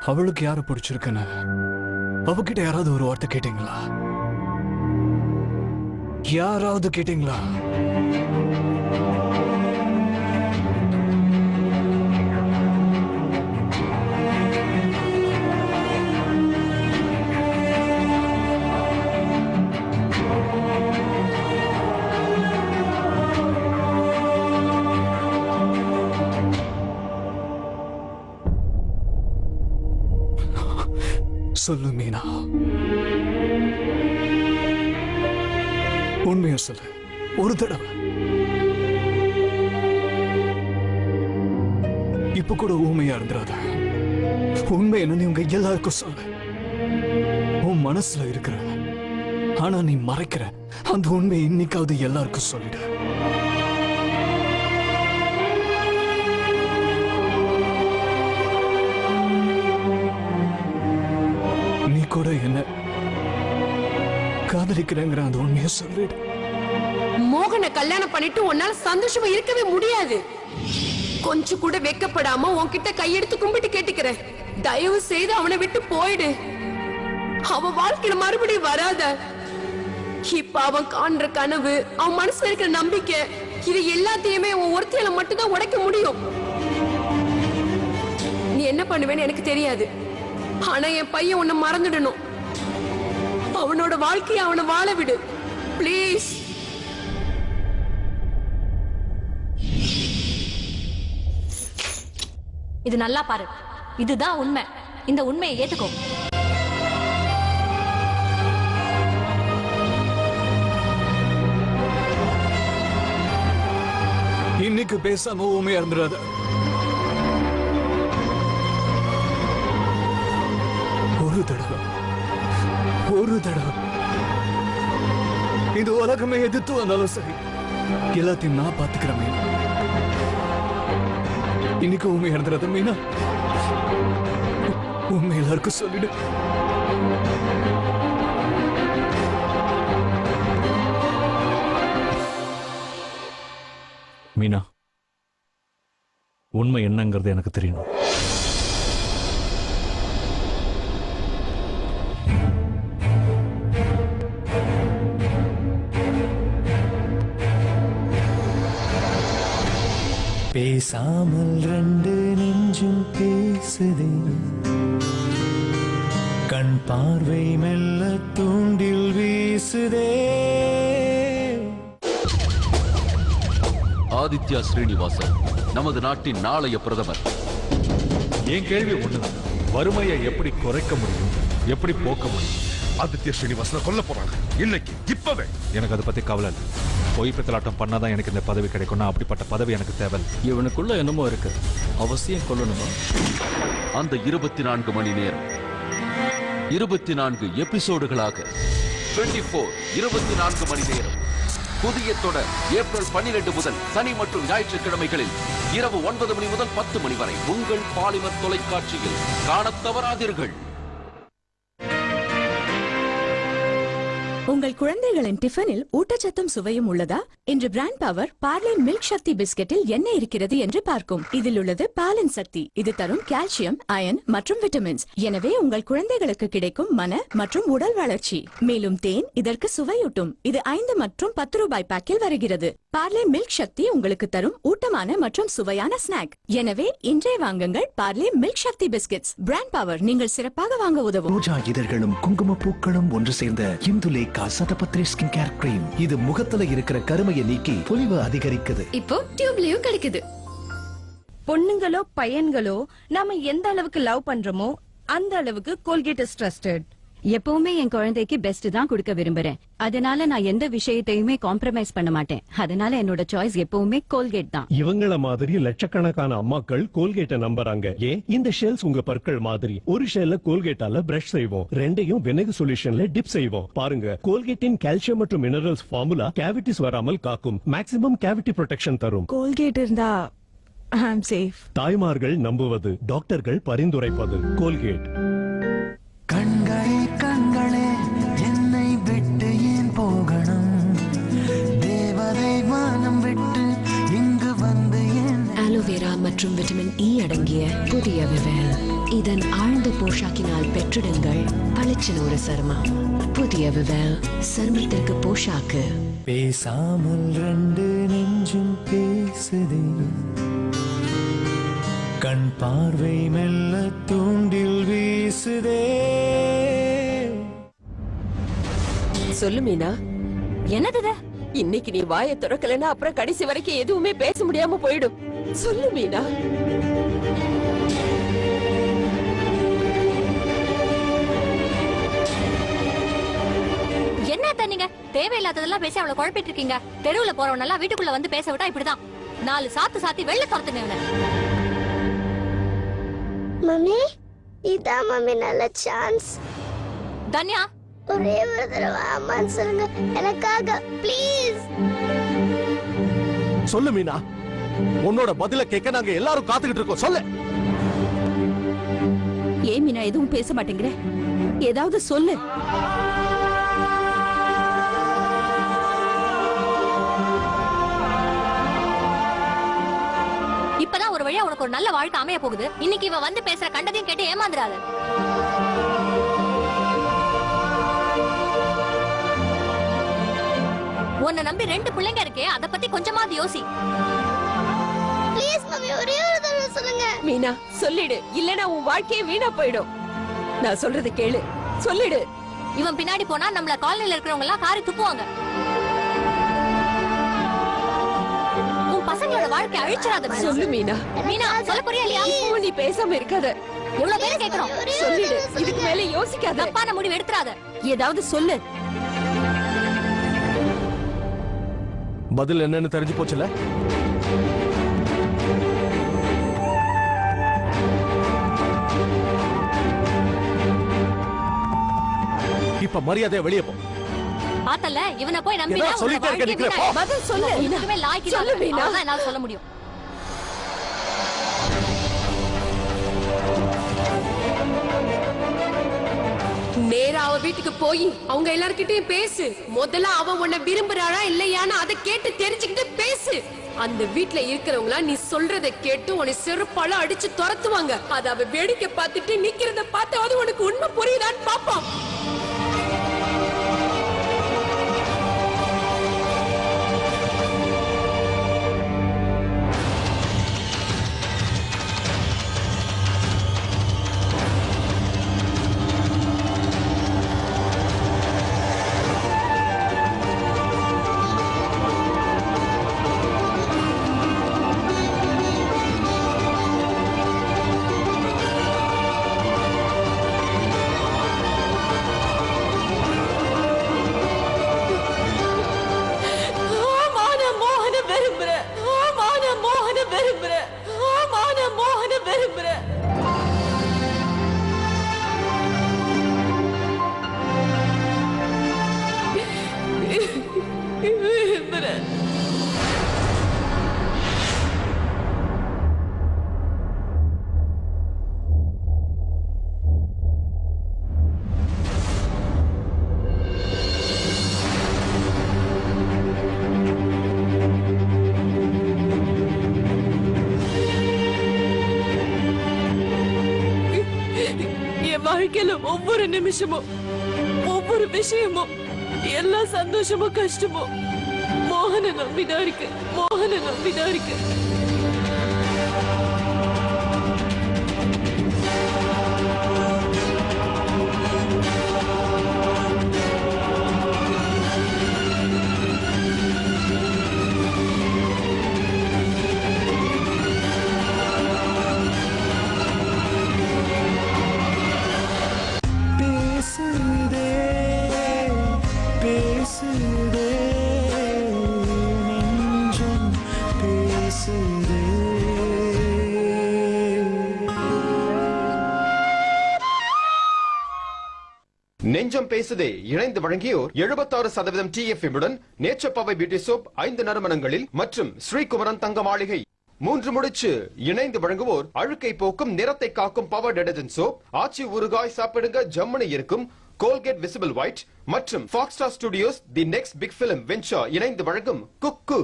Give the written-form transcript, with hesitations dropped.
அவளுக்கு யார பிடிச்சிருக்குன்னு அவகிட்ட யாராவது ஒரு வார்த்தை கேட்டீங்களா? யாராவது கேட்டீங்களா? சொல்லு மீனா, உண்மையா சொல்லு. ஒரு தடவை இப்ப கூட ஊமையா இருந்துராத. உண்மை என்னன்னு உங்க எல்லாருக்கும் சொல்லு. உன் மனசுல இருக்கிற ஆனா நீ மறைக்கிற அந்த உண்மை இன்னைக்காவது எல்லாருக்கும் சொல்லிடு. நீ கூட என்ன காதலிக்கிறேங்கிற அந்த உண்மையை சொல்லிடு. மோகனை கல்யாணம் பண்ணிட்டு உன்னால சந்தோஷமா இருக்கவே முடியாது. கொஞ்சம் கூட வெக்கப்படாம உன்கிட்ட கையெடுத்து கும்பிட்டு கேட்டுக்கிறேன், தயவு செய்து அவனை விட்டு போயிடு. அவன் வாழ்க்கையில மறுபடியும் வராத. இப்ப அவன் காண்ற கனவு, அவன் மனசுல இருக்கிற நம்பிக்கை, இது எல்லாத்தையுமே அவன் ஒருத்தையில மட்டும்தான் உடைக்க முடியும். நீ என்ன பண்ணுவேன்னு எனக்கு தெரியாது, ஆனா என் பையன் உன்னை மறந்துடணும். அவனோட வாழ்க்கையை அவனை வாழ விடு பிளீஸ். இது நல்லா பாரு, இதுதான் உண்மை. இந்த உண்மையை ஏத்துக்கோ. இன்னைக்கு பேசாம ஊமையா இருந்துடாத. ஒரு தடவை இந்த உலகமே எதிர்த்து வந்தாலும் சரி, எல்லாத்தையும் நான் பாத்துக்கிறேன் மீனா. இன்னைக்கு உண்மை இருந்துறது மீனா. உண்மை எல்லாருக்கும் சொல்லிடு. மீனா, உண்மை என்னங்கிறது எனக்கு தெரியணும். பேசாமல் ரெண்டு நெஞ்சும் பேசுதே, கண் பார்வை மெல்ல தூண்டில் வீசுதே. ஆதித்யா ஸ்ரீனிவாசன் நமது நாட்டின் நாளைய பிரதமர். என் கேள்வி ஒண்ணுதான், வறுமையை எப்படி குறைக்க முடியும், எப்படி போக்க முடியும்? ஆதித்யா ஸ்ரீனிவாசனை கொல்ல போறாங்க இன்னைக்கு, இப்பவே. எனக்கு அதை பத்தி கவலை இல்லை. பொய் பித்தலாட்டம் பண்ணாதான் எனக்கு இந்த பதவி கிடைக்கும். அப்படிப்பட்ட பதவி எனக்கு தேவை. இவனுக்குள்ள என்னமோ இருக்கு, அவசியம் கொல்லணுமா? அந்த 24 மணி நேரம் 24 எபிசோடுகளாக 24 மணி நேரம் புதிய தொடர் ஏப்ரல் 12 முதல் சனி மற்றும் ஞாயிற்றுக்கிழமைகளில் இரவு 9 மணி முதல் 10 மணி வரை உங்கள் பாலிமர் தொலைக்காட்சியில் காணத் தவறாதீர்கள். உங்கள் குழந்தைகளின் டிஃபனில் ஊட்டச்சத்தும் சுவையும் உள்ளதா? இன்று பிராண்ட் பவர் பார்லே மில்க் சக்தி பிஸ்கெட்டில் என்ன இருக்கிறது என்று பார்க்கும். இதில் உள்ளது பாலின் சக்தி. இது தரும் கால்சியம், அயன் மற்றும் விட்டமின்ஸ். எனவே உங்கள் குழந்தைகளுக்கு கிடைக்கும் மன மற்றும் உடல் வளர்ச்சி. மேலும் தேன் இதற்கு சுவையூட்டும். இது 5 மற்றும் 10 ரூபாய் பேக்கில் வருகிறது. பார்லே மில்க் சக்தி உங்களுக்கு தரும் ஊட்டமான மற்றும் சுவையான ஸ்நாக். எனவே இன்றே வாங்குங்கள் பார்லே மில்க் சக்தி பிஸ்கெட்ஸ். பிராண்ட் பவர், நீங்கள் சிறப்பாக வாங்க உதவும். ரோஜா இதழ்களும் குங்கும பூக்களும் ஒன்று சேர்ந்த இந்துலேகா சதபத்ரி ஸ்கின் கேர் கிரீம். இது முகத்துல இருக்கிற கருமையை நீக்கி பொலிவு அதிகரிக்குது. இப்போ டியூப்லயும் கிடைக்குது. பொண்ணுங்களோ பையன்களோ நாம எந்த அளவுக்கு லவ் பண்றோமோ அந்த அளவுக்கு கோல்கேட் இஸ் ட்ரஸ்டட். எப்பவுமே என் குழந்தைக்கு பெஸ்ட் தான் கொடுக்க விரும்புறேன். அதனால நான் எந்த விஷயத்தையுமே காம்ப்ரமைஸ் பண்ண மாட்டேன். அதனால என்னோட சாய்ஸ் எப்பவுமே கோல்கேட் தான். இவங்கள மாதிரி லட்சக்கணக்கான அம்மாக்கள் கோல்கேட்டை நம்புறாங்க. ஏன்? இந்த ஷெல்ஸ் உங்க பற்கள் மாதிரி. ஒரு ஷெல்ல கோல்கேட்டால பிரஷ் செய்வோம், ரெண்டையும் வினெகர் சொல்யூஷன்ல டிப் செய்வோம். பாருங்க, கோல்கேட்டின் கால்சியம் மற்றும் மினரல்ஸ் ஃபார்முலா கேவிட்டிஸ் வராமல் காக்கும். மேக்ஸிமம் கேவிட்டி ப்ரொடெக்ஷன் தரும். கோல்கேட் இருந்தா ஐ அம் சேஃப். தாய்மார்கள் நம்புவது, டாக்டர்கள் பரிந்துரைப்பது கோல்கேட். கண்களே கண்களே என்னை விட்டு ஏன் போகணும்? தேவதை வானம் விட்டு இங்கு வந்து ஏன்? ஆலோவேரா மற்றும் மற்றும் விட்டமின் இ அடங்கிய புதிய விவேல். இதன் ஆழ்ந்த போஷாக்கினால் பெற்றிடுங்கள் பளிச்சின ஒரு சருமம். புதிய விவேல் சருமத்திற்கு போஷாக்கு. பேசாமல் ரெண்டு நெஞ்சும் பேசுதே, கண் பார்வை மெல்ல தூண்டில் வீசுதே. சொல்லு மீனா, என்னது? இன்னைக்கு நீ வாயை திறக்கலன்னா அப்புறம் கடைசி வரைக்கும் எதுவுமே பேச முடியாம போயிடும். சொல்லு மீனா. என்ன நீங்க தேவையில்லாததெல்லாம் பேசி அவளை குழப்பிட்டு இருக்கீங்க. தெருவுல போறவனெல்லாம் வீட்டுக்குள்ள வந்து பேச விட்டா இப்படிதான். 4 சாத்து சாத்தி வெளில துரத்துங்க. மம்மி, இதான் மம்மி நல்ல சான்ஸ். தன்யா, ஒரே ஒரு தடவை அம்மான்னு சொல்லுங்க எனக்காக ப்ளீஸ். சொல்லு மீனா, உன்னோட பதில கேட்க நாங்க எல்லாரும் காத்துக்கிட்டு இருக்கோம். சொல்லு. ஏன் மீனா எதுவும் பேச மாட்டேங்கிற? ஏதாவது சொல்லு. இப்பதான் ஒரு வழியா உனக்கு ஒரு நல்ல வாழ்க்கை அமைய போகுது. இன்னைக்கு இவ வந்து பேசுற கண்டதையும் கேட்டு ஏமாந்துறாத. உன்னை நம்பி 2 பிள்ளைங்க இருக்கே, அத பத்தி கொஞ்சமாவது யோசி. ப்ளீஸ் மம்மி, ஒரே ஒரு தடவை சொல்லுங்க. மீனா சொல்லிடு, இல்லனா உன் வாழ்க்கையே வீணா போயிடும். நான் சொல்றது கேளு, சொல்லிடு. இவன் பின்னாடி போனா நம்மள காலனில இருக்கிறவங்க எல்லாம் காரி துப்புவாங்க. உன் பசங்களோட வாழ்க்கை அழிச்சிராத. சொல்லு மீனா. மீனா, சொல்ல போறியா இல்லையா? நீ பேசாம இருக்காத. எவ்வளவு பேர் கேக்குறோம்? சொல்லிடு, இதுக்கு மேல யோசிக்காத. தப்பான முடிவு எடுத்துறாத. ஏதாவது சொல்லு. பதில் என்னன்னு தெரிஞ்சு போச்சுல. இப்ப மரியாதையா வெளியே போ. பார்த்தல, இவனை போய் நம்பினா சொல்லிட்டே இருக்க நிக்கிற. பதில் சொல்லு. இதுக்குமே லாய்க்கு சொல்லு மீனா. அதான் என்னால சொல்ல முடியும். நேரா அவ வீட்டுக்கு போய் அவங்க எல்லார்கிட்டயும் பேசு. முதல்ல அவ உன்னை விரும்புறாளா இல்லையான்னு அதை கேட்டு தெரிஞ்சுக்கிட்டு பேசு. அந்த வீட்டுல இருக்கிறவங்களா நீ சொல்றதை கேட்டு உன்னை செருப்பால அடிச்சு துரத்துவாங்க. அத அவ வேடிக்கை பார்த்துட்டு நிக்கிறத பார்த்தாவது உனக்கு உண்மை புரியுதான்னு பாப்போம். வாழ்க்கையில ஒவ்வொரு நிமிஷமும் ஒவ்வொரு விஷயமும் எல்லா சந்தோஷமும் கஷ்டமும் மோகனை நம்பிதான் இருக்கு. மோகனை நம்பிதான் இருக்கு. நெஞ்சம் பேசுதே இணைந்து வழங்கியோர் 76% TFM உடன் நேச்சர் பவர் பியூட்டி சோப் 5 நறுமணங்களில் மற்றும் ஸ்ரீகுமரன் தங்க மாளிகை 3 முடிச்சு இணைந்து வழங்குவோர் அழுக்கை போக்கும் நிறத்தை காக்கும் பவர் டிடர்ஜென்ட் சோப் ஆச்சி ஊறுகாய் சாப்பிடுங்க ஜம்முனு இருக்கும் கோல்கேட் விசிபிள் ஒயிட் மற்றும் Fox Star Studios the next big film venture இணைந்து வழங்கும் குக்கு.